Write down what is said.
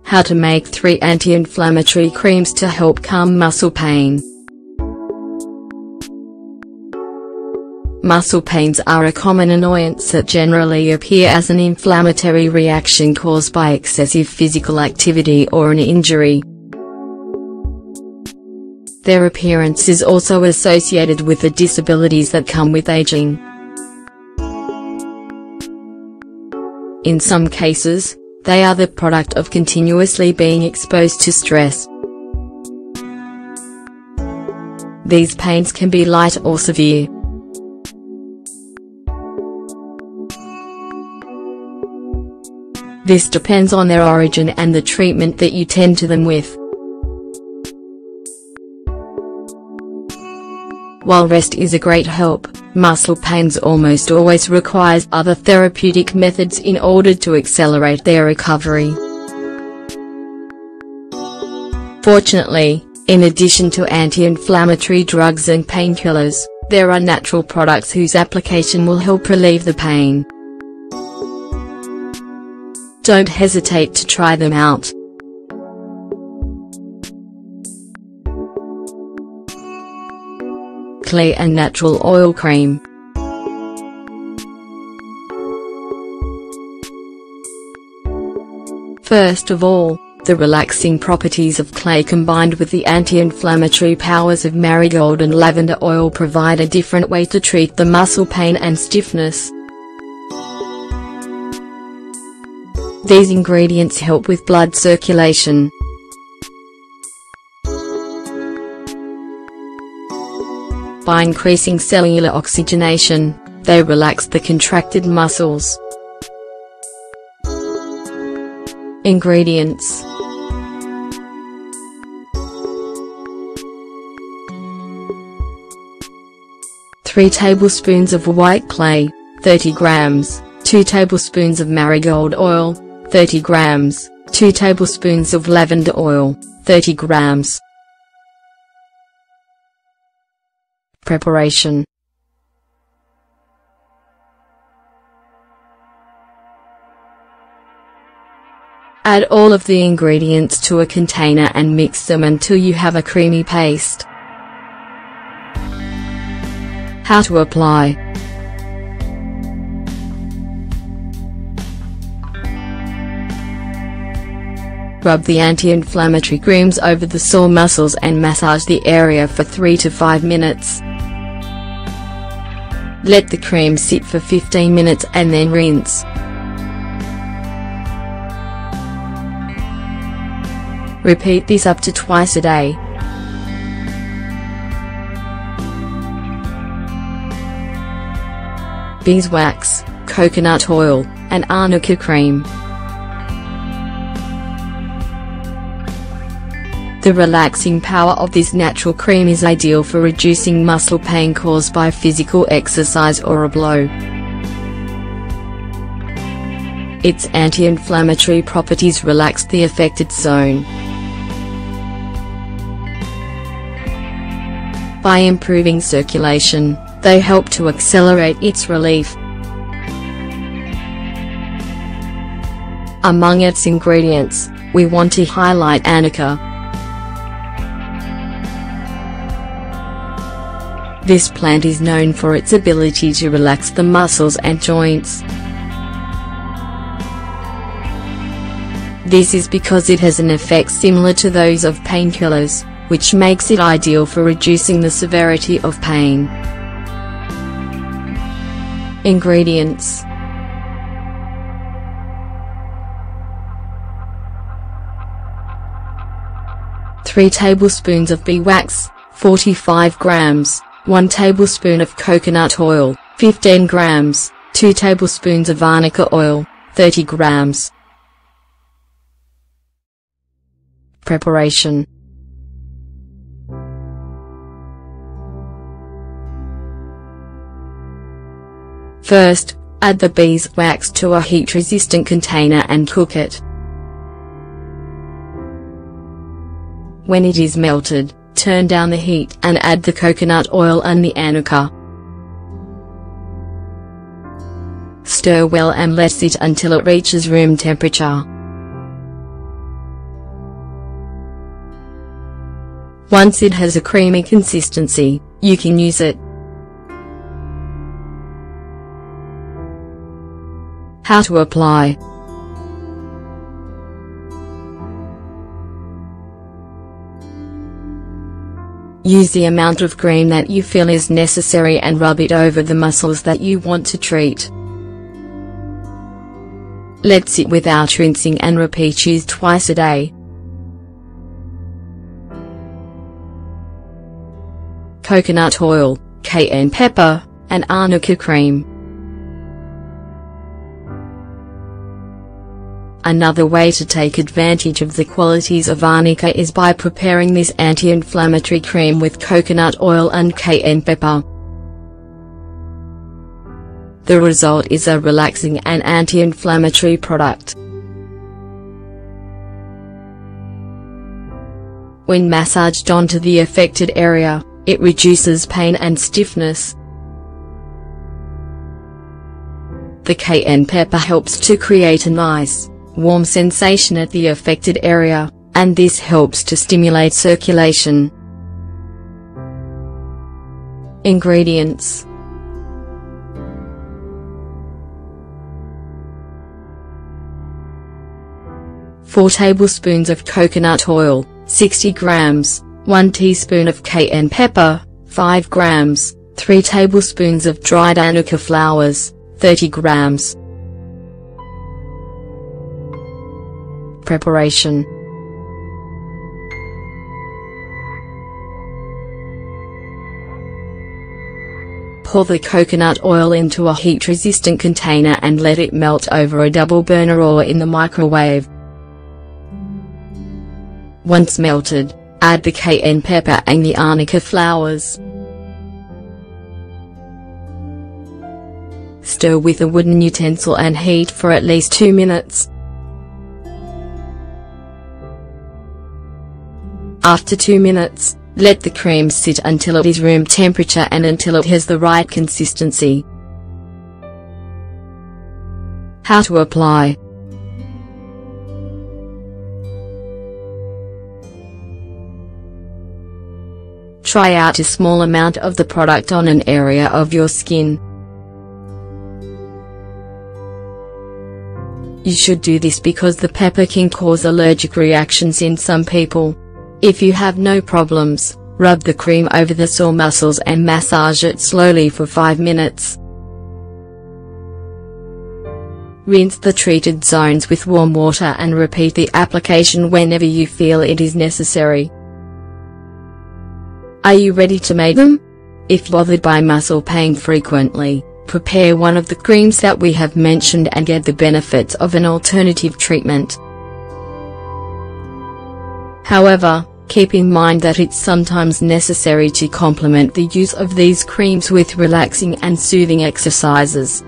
How to make 3 anti-inflammatory creams to help calm muscle pain. Muscle pains are a common annoyance that generally appear as an inflammatory reaction caused by excessive physical activity or an injury. Their appearance is also associated with the disabilities that come with aging. In some cases, they are the product of continuously being exposed to stress. These pains can be light or severe. This depends on their origin and the treatment that you tend to them with. While rest is a great help, muscle pains almost always requires other therapeutic methods in order to accelerate their recovery. Fortunately, in addition to anti-inflammatory drugs and painkillers, there are natural products whose application will help relieve the pain. Don't hesitate to try them out. Clear and Natural Oil Cream. First of all, the relaxing properties of clay combined with the anti-inflammatory powers of marigold and lavender oil provide a different way to treat the muscle pain and stiffness. These ingredients help with blood circulation. By increasing cellular oxygenation, they relax the contracted muscles. Ingredients: 3 tablespoons of white clay, 30 grams, 2 tablespoons of marigold oil, 30 grams, 2 tablespoons of lavender oil, 30 grams. Preparation. Add all of the ingredients to a container and mix them until you have a creamy paste. How to apply. Rub the anti-inflammatory creams over the sore muscles and massage the area for 3 to 5 minutes. Let the cream sit for 15 minutes and then rinse. Repeat this up to twice a day. Beeswax, coconut oil, and arnica cream. The relaxing power of this natural cream is ideal for reducing muscle pain caused by physical exercise or a blow. Its anti-inflammatory properties relax the affected zone. By improving circulation, they help to accelerate its relief. Among its ingredients, we want to highlight arnica. This plant is known for its ability to relax the muscles and joints. This is because it has an effect similar to those of painkillers, which makes it ideal for reducing the severity of pain. Ingredients: 3 tablespoons of beeswax, 45 grams, 1 tablespoon of coconut oil, 15 grams, 2 tablespoons of arnica oil, 30 grams. Preparation. First, add the beeswax to a heat-resistant container and cook it. When it is melted, turn down the heat and add the coconut oil and the arnica. Stir well and let sit until it reaches room temperature. Once it has a creamy consistency, you can use it. How to apply. Use the amount of cream that you feel is necessary and rub it over the muscles that you want to treat. Let sit without rinsing and repeat use twice a day. Coconut oil, cayenne pepper, and arnica cream. Another way to take advantage of the qualities of arnica is by preparing this anti-inflammatory cream with coconut oil and cayenne pepper. The result is a relaxing and anti-inflammatory product. When massaged onto the affected area, it reduces pain and stiffness. The cayenne pepper helps to create a nice, warm sensation at the affected area, and this helps to stimulate circulation. Ingredients: 4 tablespoons of coconut oil, 60 grams, 1 teaspoon of cayenne pepper, 5 grams, 3 tablespoons of dried arnica flowers, 30 grams. Preparation. Pour the coconut oil into a heat-resistant container and let it melt over a double burner or in the microwave. Once melted, add the cayenne pepper and the arnica flowers. Stir with a wooden utensil and heat for at least 2 minutes. After 2 minutes, let the cream sit until it is room temperature and until it has the right consistency. How to apply. Try out a small amount of the product on an area of your skin. You should do this because the pepper can cause allergic reactions in some people. If you have no problems, rub the cream over the sore muscles and massage it slowly for 5 minutes. Rinse the treated zones with warm water and repeat the application whenever you feel it is necessary. Are you ready to make them? If bothered by muscle pain frequently, prepare one of the creams that we have mentioned and get the benefits of an alternative treatment. However, keep in mind that it's sometimes necessary to complement the use of these creams with relaxing and soothing exercises.